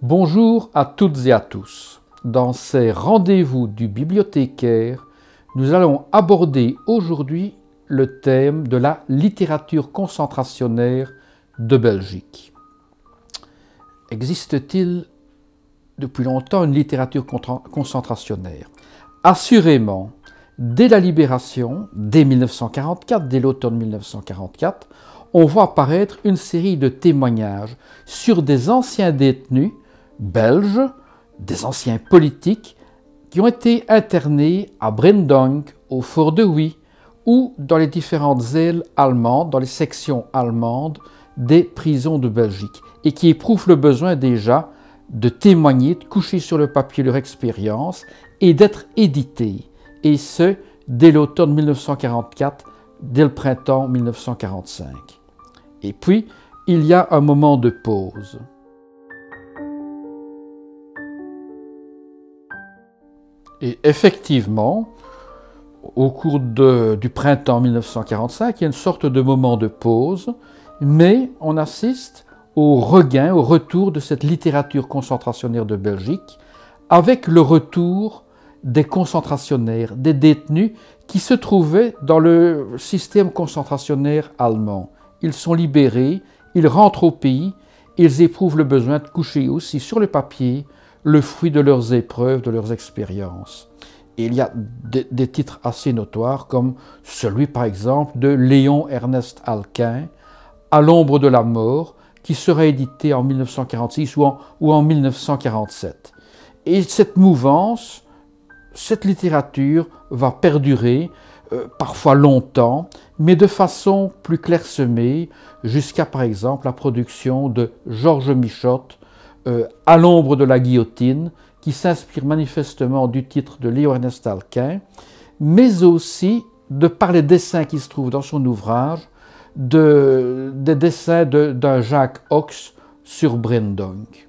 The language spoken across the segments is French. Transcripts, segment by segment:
Bonjour à toutes et à tous. Dans ces rendez-vous du bibliothécaire, nous allons aborder aujourd'hui le thème de la littérature concentrationnaire de Belgique. Existe-t-il depuis longtemps une littérature concentrationnaire? Assurément, dès la Libération, dès 1944, dès l'automne 1944, on voit apparaître une série de témoignages sur des anciens détenus belges, des anciens politiques, qui ont été internés à Brendonck, au fort de Huy, ou dans les différentes ailes allemandes, dans les sections allemandes des prisons de Belgique, et qui éprouvent le besoin déjà de témoigner, de coucher sur le papier leur expérience et d'être édités, et ce, dès l'automne 1944, dès le printemps 1945. Et puis, il y a un moment de pause. Et effectivement, au cours du printemps 1945, il y a une sorte de moment de pause, mais on assiste au regain, au retour de cette littérature concentrationnaire de Belgique, avec le retour des concentrationnaires, des détenus qui se trouvaient dans le système concentrationnaire allemand. Ils sont libérés, ils rentrent au pays, ils éprouvent le besoin de coucher aussi sur le papier le fruit de leurs épreuves, de leurs expériences. Et il y a des titres assez notoires, comme celui par exemple de Léon Ernest Alquin, À l'ombre de la mort, qui sera édité en 1946 ou en 1947. Et cette mouvance, cette littérature va perdurer, parfois longtemps, mais de façon plus clairsemée, jusqu'à par exemple la production de Georges Michotte, À l'ombre de la guillotine, qui s'inspire manifestement du titre de Léon Ernest Alquin, mais aussi de par les dessins qui se trouvent dans son ouvrage, des dessins d'un Jacques Ox sur Brendonck.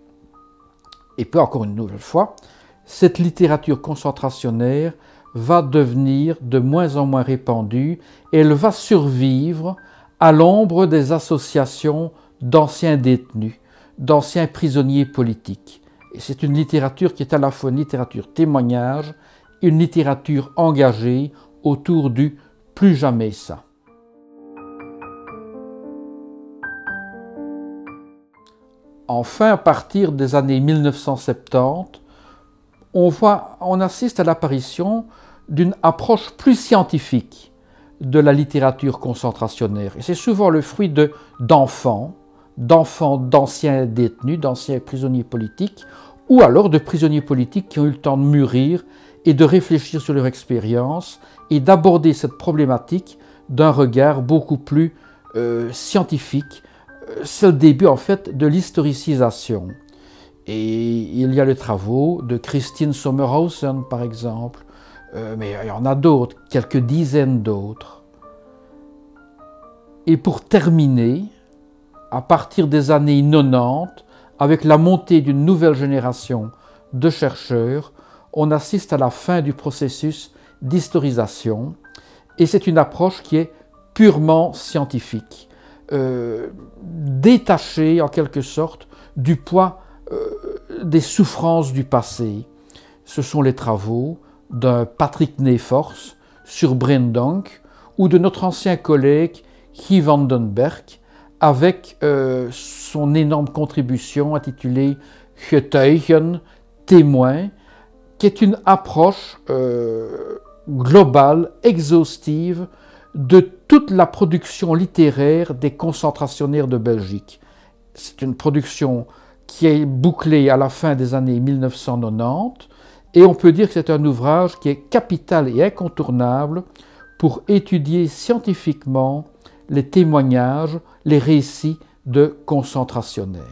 Et puis encore une nouvelle fois, cette littérature concentrationnaire va devenir de moins en moins répandue et elle va survivre à l'ombre des associations d'anciens détenus, d'anciens prisonniers politiques. Et c'est une littérature qui est à la fois une littérature témoignage, une littérature engagée autour du « plus jamais ça ». Enfin, à partir des années 1970, on assiste à l'apparition d'une approche plus scientifique de la littérature concentrationnaire. Et c'est souvent le fruit d'enfants, d'anciens détenus, d'anciens prisonniers politiques, ou alors de prisonniers politiques qui ont eu le temps de mûrir et de réfléchir sur leur expérience et d'aborder cette problématique d'un regard beaucoup plus scientifique. C'est le début en fait de l'historicisation. Et il y a les travaux de Christine Sommerhausen par exemple, mais il y en a d'autres, quelques dizaines d'autres. Et pour terminer, à partir des années 90, avec la montée d'une nouvelle génération de chercheurs, on assiste à la fin du processus d'historisation, et c'est une approche qui est purement scientifique, détachée en quelque sorte du poids des souffrances du passé. Ce sont les travaux d'un Patrick Neyfors sur Brendonck ou de notre ancien collègue Guy van den Berg, avec son énorme contribution intitulée « Getuigen », témoin, qui est une approche globale, exhaustive, de toute la production littéraire des concentrationnaires de Belgique. C'est une production qui est bouclée à la fin des années 1990, et on peut dire que c'est un ouvrage qui est capital et incontournable pour étudier scientifiquement les témoignages, les récits de concentrationnaires.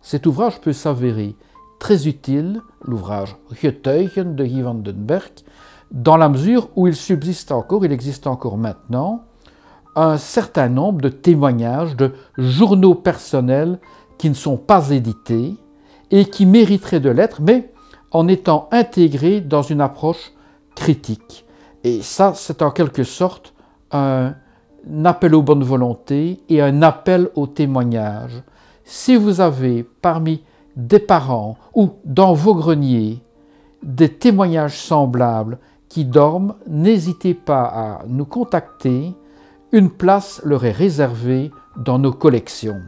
Cet ouvrage peut s'avérer très utile, l'ouvrage Getuigen de Guy van den Berg, dans la mesure où il existe encore maintenant, un certain nombre de témoignages, de journaux personnels qui ne sont pas édités et qui mériteraient de l'être, mais en étant intégrés dans une approche critique. Et ça, c'est en quelque sorte un appel aux bonnes volontés et un appel au témoignage. Si vous avez parmi des parents ou dans vos greniers des témoignages semblables qui dorment, n'hésitez pas à nous contacter. Une place leur est réservée dans nos collections.